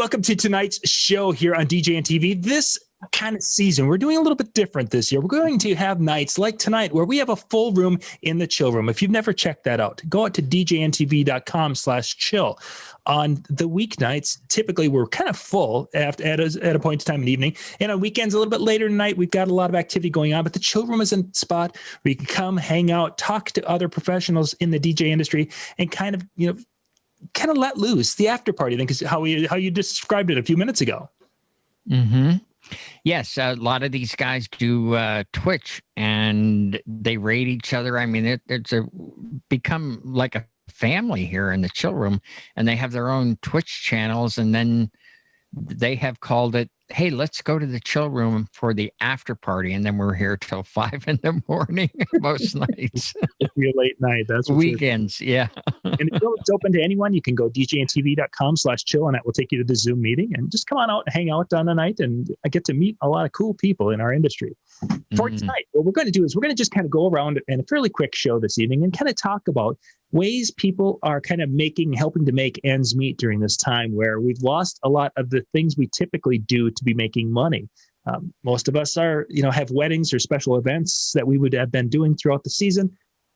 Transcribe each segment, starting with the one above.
welcome to tonight's show here on DJNTV. This kind of season, we're doing a little bit different this year. We're going to have nights like tonight where we have a full room in the chill room. If you've never checked that out, go out to djntv.com/chill. On the weeknights, typically we're kind of full at a point in time in the evening. And on weekends, a little bit later tonight, we've got a lot of activity going on. But the chill room is a spot where you can come, hang out, talk to other professionals in the DJ industry, and kind of let loose. The after party, I think, is how you described it a few minutes ago. Mm-hmm. Yes, a lot of these guys do Twitch, and they raid each other. I mean, it's become like a family here in the chill room, and they have their own Twitch channels, and then they have called it, hey, let's go to the chill room for the after party, and then we're here till 5 in the morning most nights. It'll be a late night. That's weekends. Yeah. And it's open to anyone. You can go djntv.com/chill, and that will take you to the Zoom meeting, and just come on out and hang out on the night, and I get to meet a lot of cool people in our industry. For tonight, what we're going to do is we're going to just kind of go around in a fairly quick show this evening and kind of talk about ways people are kind of helping to make ends meet during this time where we've lost a lot of the things we typically do to be making money. Most of us have weddings or special events that we would have been doing throughout the season.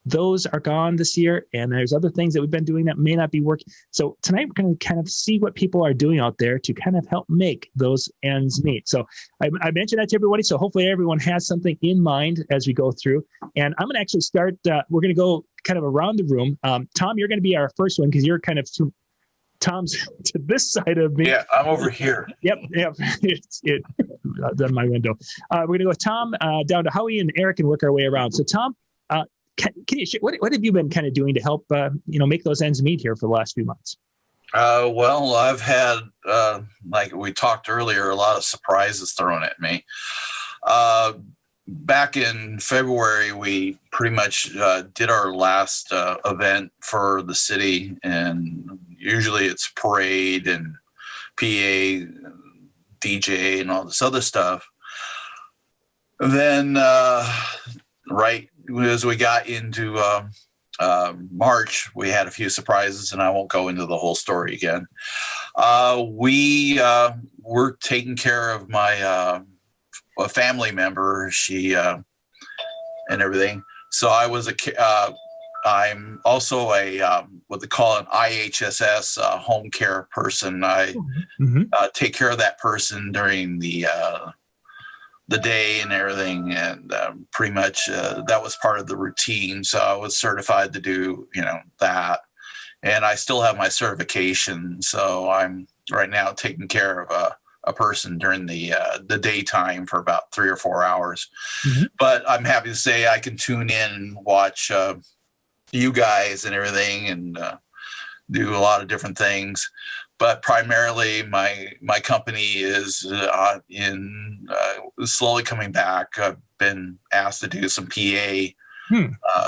Those are gone this year, and there's other things that we've been doing that may not be working. So tonight we're going to kind of see what people are doing out there to kind of help make those ends meet. So I mentioned that to everybody, so hopefully everyone has something in mind as we go through. And I'm going to actually start, we're going to go kind of around the room. Tom, you're going to be our first one because you're kind of Tom's to this side of me. Yeah, I'm over here. Yep. It's on my window. We're going to go with Tom down to Howie and Eric and work our way around. So Tom, can you share, what have you been kind of doing to help make those ends meet here for the last few months? Well, I've had like we talked earlier, a lot of surprises thrown at me. Back in February, we pretty much did our last event for the city, and usually it's parade and PA, DJ, and all this other stuff. And then right as we got into March, we had a few surprises, and I won't go into the whole story again. We were taking care of my a family member, she and everything. So I was I'm also a what they call an IHSS home care person. I take care of that person during the day and everything, and pretty much that was part of the routine. So I was certified to do that, and I still have my certification. So I'm right now taking care of a person during the daytime for about 3 or 4 hours. But I'm happy to say I can tune in and watch you guys and everything, and do a lot of different things. But primarily my company is slowly coming back. I've been asked to do some PA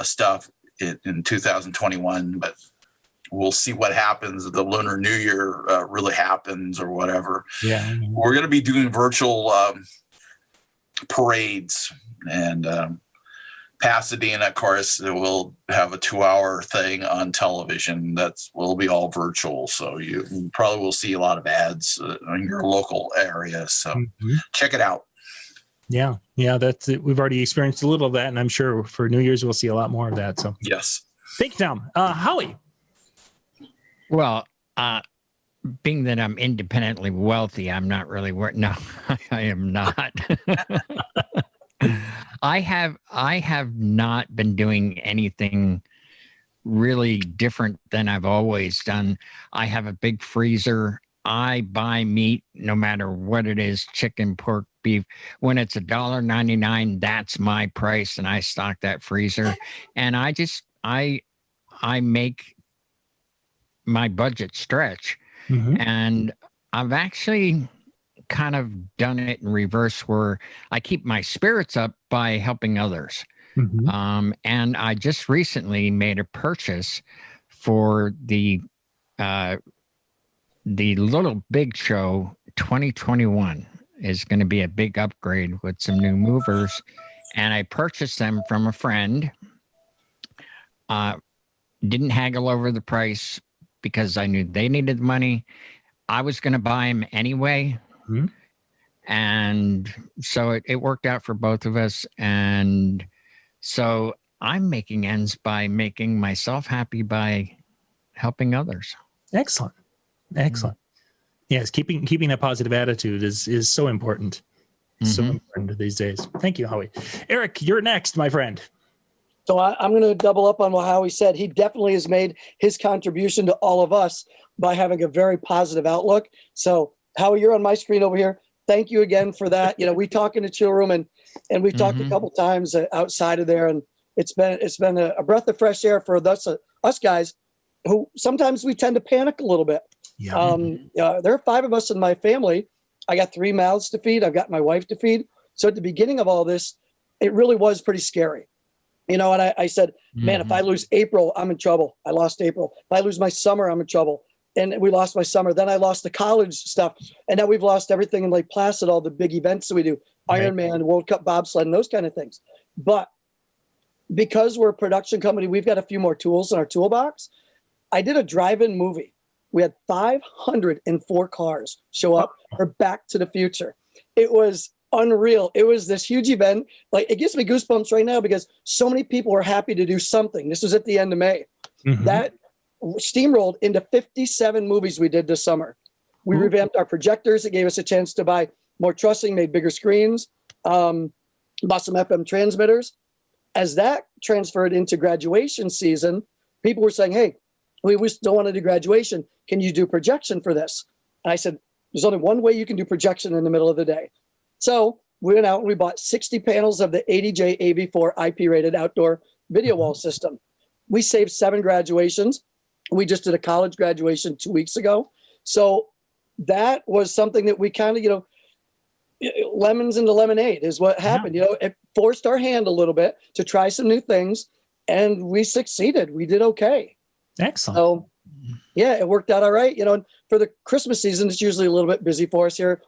stuff in 2021, but we'll see what happens if the Lunar New Year really happens or whatever. Yeah, we're going to be doing virtual parades, and Pasadena, of course, will have a 2-hour thing on television will be all virtual. So you probably will see a lot of ads in your local area. So check it out. Yeah, that's it. We've already experienced a little of that, and I'm sure for New Year's we'll see a lot more of that. So yes, thank you, Tom. Howie. Well, being that I'm independently wealthy, I'm not really no, I am not. I have not been doing anything really different than I've always done. I have a big freezer. I buy meat no matter what it is, chicken, pork, beef. When it's $1.99, that's my price, and I stock that freezer. And I make my budget stretch. And I've actually kind of done it in reverse, where I keep my spirits up by helping others. And I just recently made a purchase for the Little Big Show 2021 is going to be a big upgrade with some new movers. And I purchased them from a friend. Didn't haggle over the price because I knew they needed money. I was going to buy them anyway. Mm-hmm. And so it worked out for both of us. And so I'm making ends by making myself happy by helping others. Excellent. Excellent. Yes, keeping that positive attitude is so important. So important these days. Thank you, Howie. Eric, you're next, my friend. So I'm going to double up on what Howie said. He definitely has made his contribution to all of us by having a very positive outlook. So Howie, you're on my screen over here. Thank you again for that. You know, we talk in the chill room and we talked a couple times outside of there, and it's been a breath of fresh air for us guys who sometimes we tend to panic a little bit. Yeah. There are 5 of us in my family. I got 3 mouths to feed. I've got my wife to feed. So at the beginning of all this, it really was pretty scary. You know, and I said, man, if I lose April, I'm in trouble. I lost April. If I lose my summer, I'm in trouble. And we lost my summer. Then I lost the college stuff. And now we've lost everything in Lake Placid, all the big events that we do, Ironman, World Cup bobsled, and those kind of things. But because we're a production company, we've got a few more tools in our toolbox. I did a drive-in movie. We had 504 cars show up for Back to the Future. It was unreal. It was this huge event. Like, it gives me goosebumps right now because so many people were happy to do something. This was at the end of May. That steamrolled into 57 movies we did this summer. We revamped our projectors. It gave us a chance to buy more trussing, made bigger screens, bought some FM transmitters. As that transferred into graduation season, people were saying, hey, we still want to do graduation. Can you do projection for this? And I said, there's only one way you can do projection in the middle of the day. So we went out and we bought 60 panels of the 80J AV4 IP-rated outdoor video wall system. We saved 7 graduations. We just did a college graduation 2 weeks ago. So that was something that we kind of, you know, lemons into lemonade is what happened. You know, it forced our hand a little bit to try some new things, and we succeeded. We did okay. Excellent. So yeah, it worked out all right. You know, and for the Christmas season, it's usually a little bit busy for us here.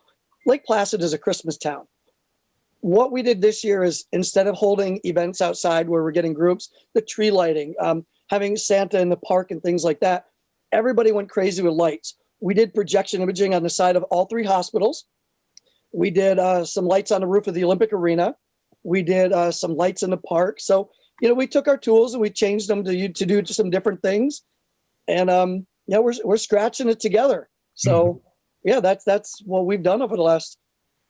Lake Placid is a Christmas town. What we did this year is, instead of holding events outside where we're getting groups, the tree lighting, having Santa in the park and things like that, everybody went crazy with lights. We did projection imaging on the side of all 3 hospitals. We did some lights on the roof of the Olympic Arena. We did some lights in the park. So, you know, we took our tools and we changed them to do some different things. And yeah, we're scratching it together. So yeah, that's what we've done over the last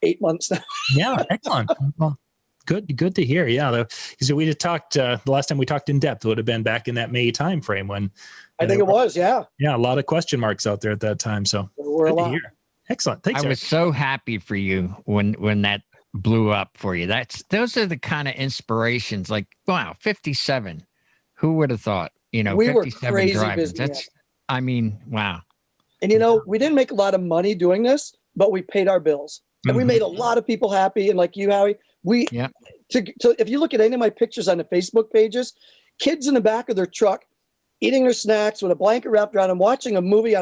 8 months now. Yeah, excellent. Well, good to hear. Yeah, so we had talked the last time we talked in depth would have been back in that May time frame when I think it was. Yeah, a lot of question marks out there at that time. So good to hear. Excellent. Thanks. I was so happy for you when that blew up for you. Those are the kind of inspirations. Like, wow, 57. Who would have thought? You know, we 57 were crazy drive-ins. busy. I mean, wow. And you know, we didn't make a lot of money doing this, but we paid our bills, and we made a lot of people happy. And like you, Howie, if you look at any of my pictures on the Facebook pages, kids in the back of their truck eating their snacks with a blanket wrapped around them, watching a movie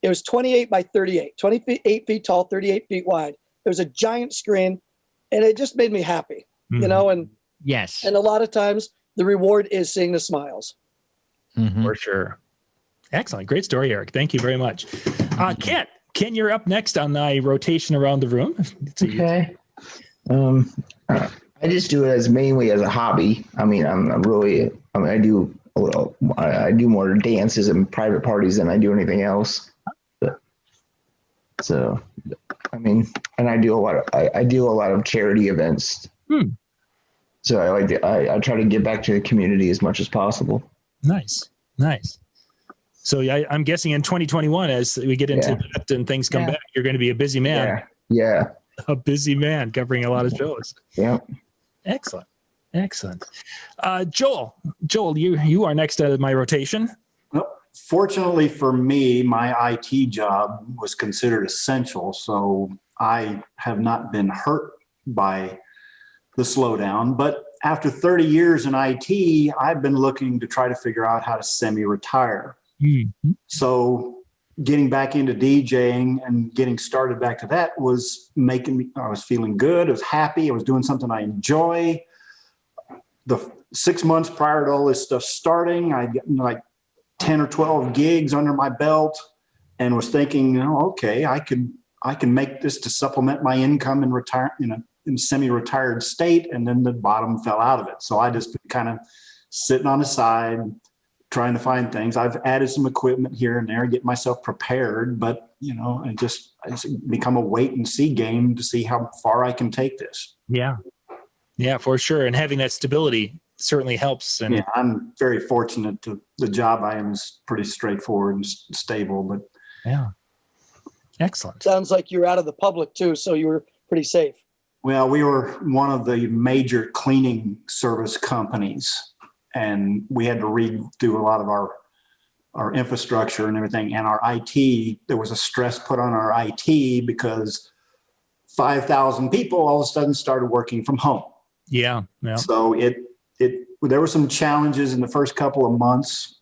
it was 28 by 38, 28 feet tall, 38 feet wide. There was a giant screen, and it just made me happy, you know, and yes. And a lot of times the reward is seeing the smiles. For sure. Excellent. Great story, Eric. Thank you very much. Ken, you're up next on the rotation around the room. Okay. I just do it mainly as a hobby. I mean, I do more dances and private parties than I do anything else. So, I mean, and I do a lot of charity events. So I try to give back to the community as much as possible. Nice. So I'm guessing in 2021, as we get into that and things come back, you're going to be a busy man. Yeah. A busy man covering a lot of shows. Yeah. Excellent. Joel, you are next to my rotation. Well, fortunately for me, my IT job was considered essential, so I have not been hurt by the slowdown. But after 30 years in IT, I've been looking to try to figure out how to semi-retire. So getting back into DJing and getting started back to that was I was feeling good. I was happy. I was doing something I enjoy. The 6 months prior to all this stuff starting, I get like 10 or 12 gigs under my belt. and was thinking, oh, okay, I can make this to supplement my income and retire in a semi-retired state. And then the bottom fell out of it. So I just been kind of sitting on the side, trying to find things. I've added some equipment here and there, get myself prepared, but it's become a wait and see game to see how far I can take this. Yeah, for sure. And having that stability certainly helps. And yeah, I'm very fortunate to the job I am is pretty straightforward and stable, but yeah. Excellent. Sounds like you're out of the public too, so you were pretty safe. Well, we were one of the major cleaning service companies, and we had to redo a lot of our infrastructure and everything. And our IT, there was a stress put on our IT because 5,000 people all of a sudden started working from home. Yeah. So there were some challenges in the first couple of months.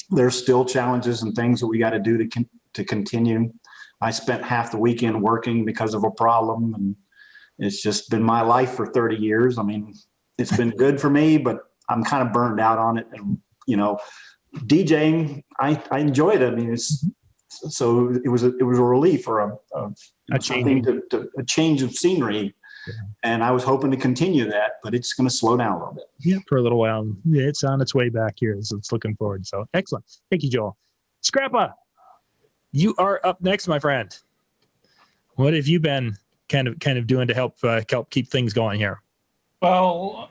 There's still challenges and things that we got to do to continue. I spent half the weekend working because of a problem, and it's just been my life for 30 years. I mean, it's been good for me, but I'm kind of burned out on it. And, DJing, I enjoy it. I mean, so it was a relief or a change of scenery. Yeah. And I was hoping to continue that, but it's going to slow down a little bit. Yeah, for a little while. Yeah, it's on its way back here, so it's looking forward. So excellent. Thank you, Joel. Scrappa, you are up next, my friend. What have you been kind of doing to help keep things going here? Well,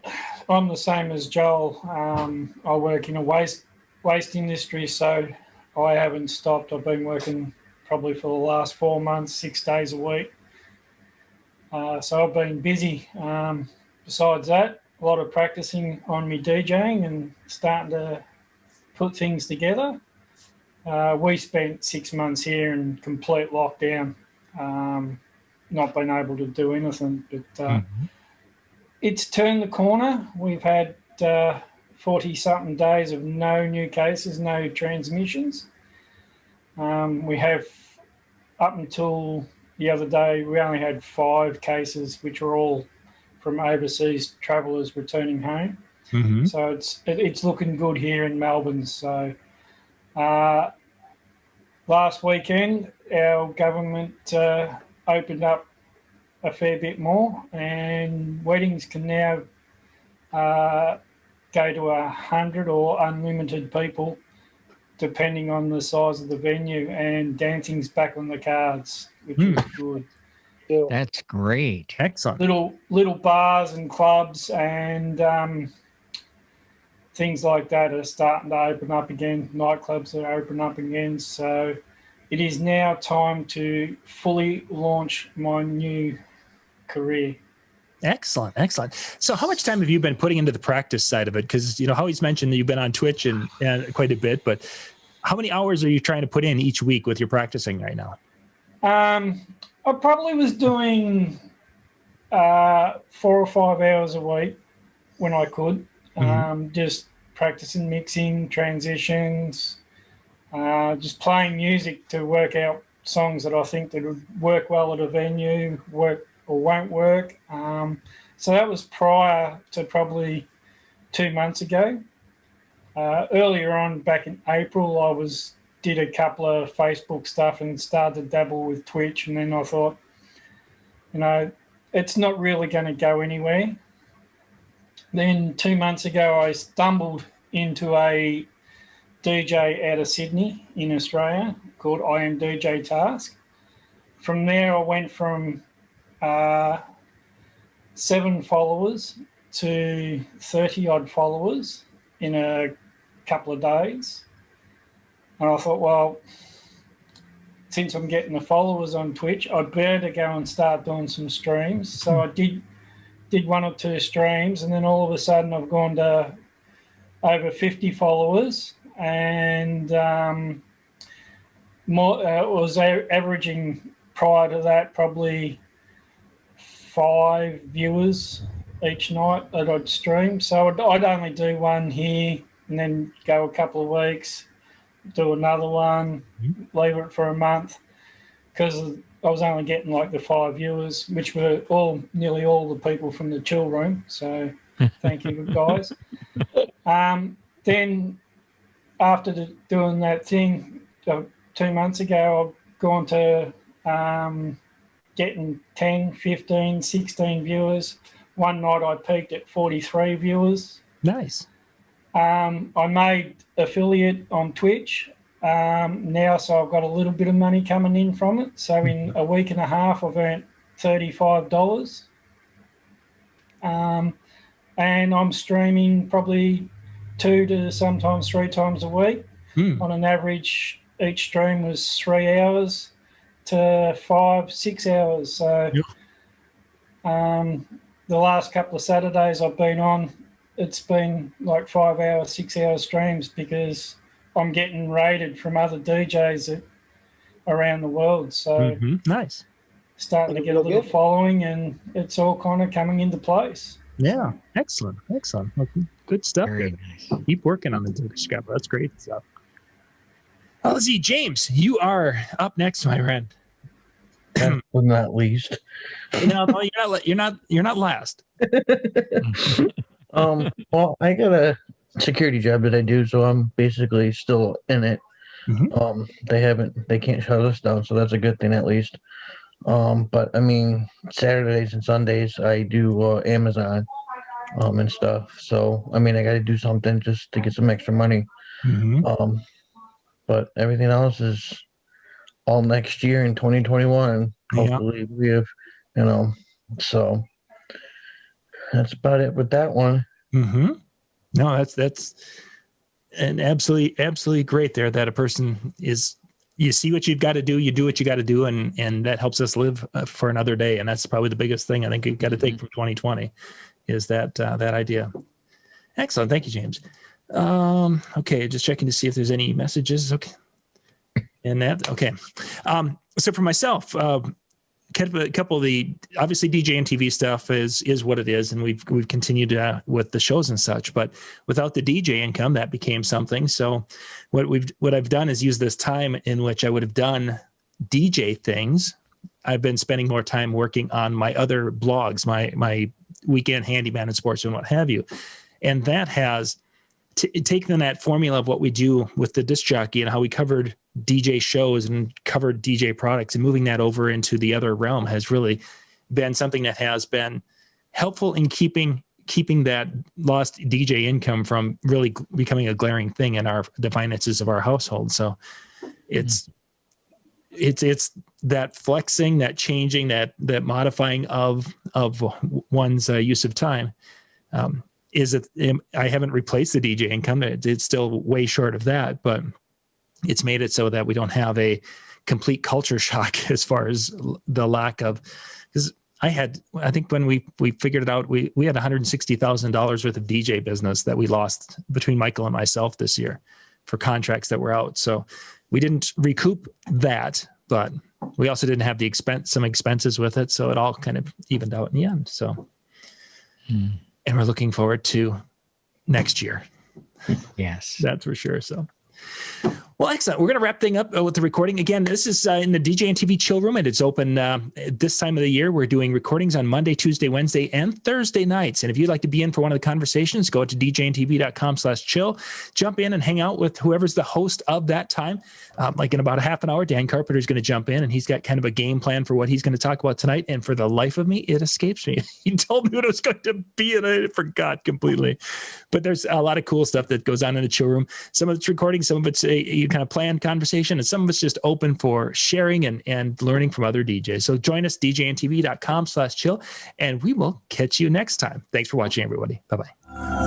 I'm the same as Joel. I work in a waste industry, so I haven't stopped. I've been working probably for the last 4 months, 6 days a week. So I've been busy. Besides that, a lot of practicing on me DJing and starting to put things together. We spent 6 months here in complete lockdown, not been able to do anything, but it's turned the corner. We've had 40-something days of no new cases, no transmissions. We have, up until the other day, we only had 5 cases, which were all from overseas travellers returning home. Mm-hmm. So it's looking good here in Melbourne. So last weekend, our government opened up a fair bit more, and weddings can now go to 100 or unlimited people, depending on the size of the venue, and dancing's back on the cards, which is good. Yeah. That's great. Excellent. Little bars and clubs and things like that are starting to open up again. Nightclubs are opening up again. So it is now time to fully launch my new career. Excellent. So how much time have you been putting into the practice side of it? Because, Howie's mentioned that you've been on Twitch and quite a bit, but how many hours are you trying to put in each week with your practicing right now? I probably was doing 4 or 5 hours a week when I could, just practicing mixing, transitions, just playing music to work out songs that I think that would work well at a venue, work or won't work. So that was prior to probably 2 months ago. Earlier on, back in April, I did a couple of Facebook stuff and started to dabble with Twitch, and then I thought, it's not really going to go anywhere. Then 2 months ago, I stumbled into a DJ out of Sydney in Australia called I Am DJ Task. From there, I went from 7 followers to 30-odd followers in a couple of days. And I thought, well, since I'm getting the followers on Twitch, I'd better go and start doing some streams. So I did 1 or 2 streams, and then all of a sudden I've gone to over 50 followers, and was averaging prior to that probably 5 viewers each night that I'd stream. So I'd only do one here and then go a couple of weeks, do another one, leave it for a month, because I was only getting like the 5 viewers, which were nearly all the people from the chill room. So thank you, guys. Then after doing that thing, 2 months ago, I've gone to getting 10, 15, 16 viewers. One night I peaked at 43 viewers. Nice. I made affiliate on Twitch now, so I've got a little bit of money coming in from it. So in a week and a half, I've earned $35. And I'm streaming probably 2 to sometimes 3 times a week. On an average, each stream was 3 hours to 5, 6 hours. So the last couple of Saturdays I've been on, it's been like 5 hour, 6 hour streams because I'm getting rated from other DJs around the world. So nice. Starting to get a little following, and it's all kind of coming into place. Yeah, excellent. Well, good stuff. Very nice. Keep working on the Discover. That's great stuff. Let's see, James, you are up next, my friend. Well, not least. No, you're not last. Well, I got a security job that I do, so I'm basically still in it. They can't shut us down, so that's a good thing at least. But I mean, Saturdays and Sundays I do Amazon and stuff. So I mean, I got to do something just to get some extra money. But everything else is all next year in 2021. Hopefully we have, so that's about it with that one. No, that's an absolutely great there that a person is, you see what you've got to do, you do what you got to do. And that helps us live for another day. And that's probably the biggest thing I think you've got to take from 2020 is that idea. Excellent. Thank you, James. Okay. Just checking to see if there's any messages. Okay. And that, okay. So for myself, a couple of the, obviously DJNTV stuff is what it is. And we've continued with the shows and such, but without the DJ income, that became something. So what I've done is use this time in which I would have done DJ things. I've been spending more time working on my other blogs, my weekend handyman and sports and what have you. And that has taken that formula of what we do with the disc jockey and how we covered DJ shows and covered DJ products and moving that over into the other realm has really been something that has been helpful in keeping that lost DJ income from really becoming a glaring thing in the finances of our household. So it's that flexing, that changing, that modifying of one's use of time. I haven't replaced the DJ income. It's still way short of that, but it's made it so that we don't have a complete culture shock as far as the lack of, because I think when we figured it out, we had $160,000 worth of DJ business that we lost between Michael and myself this year for contracts that were out. So we didn't recoup that, but we also didn't have some expenses with it. So it all kind of evened out in the end. So, and we're looking forward to next year. Yes, that's for sure. So, well, excellent. We're going to wrap things up with the recording. Again, this is in the DJNTV chill room, and it's open this time of the year. We're doing recordings on Monday, Tuesday, Wednesday, and Thursday nights. And if you'd like to be in for one of the conversations, go to DJNTV.com/chill. Jump in and hang out with whoever's the host of that time. Like in about a half an hour, Dan Carpenter's going to jump in, and he's got kind of a game plan for what he's going to talk about tonight. And for the life of me, it escapes me. He told me what it was going to be, and I forgot completely. But there's a lot of cool stuff that goes on in the chill room. Some of it's recording, some of it's a kind of planned conversation, and some of it's just open for sharing and learning from other DJs. So join us, DJNTV.com/chill, and we will catch you next time. Thanks for watching, everybody. Bye-bye.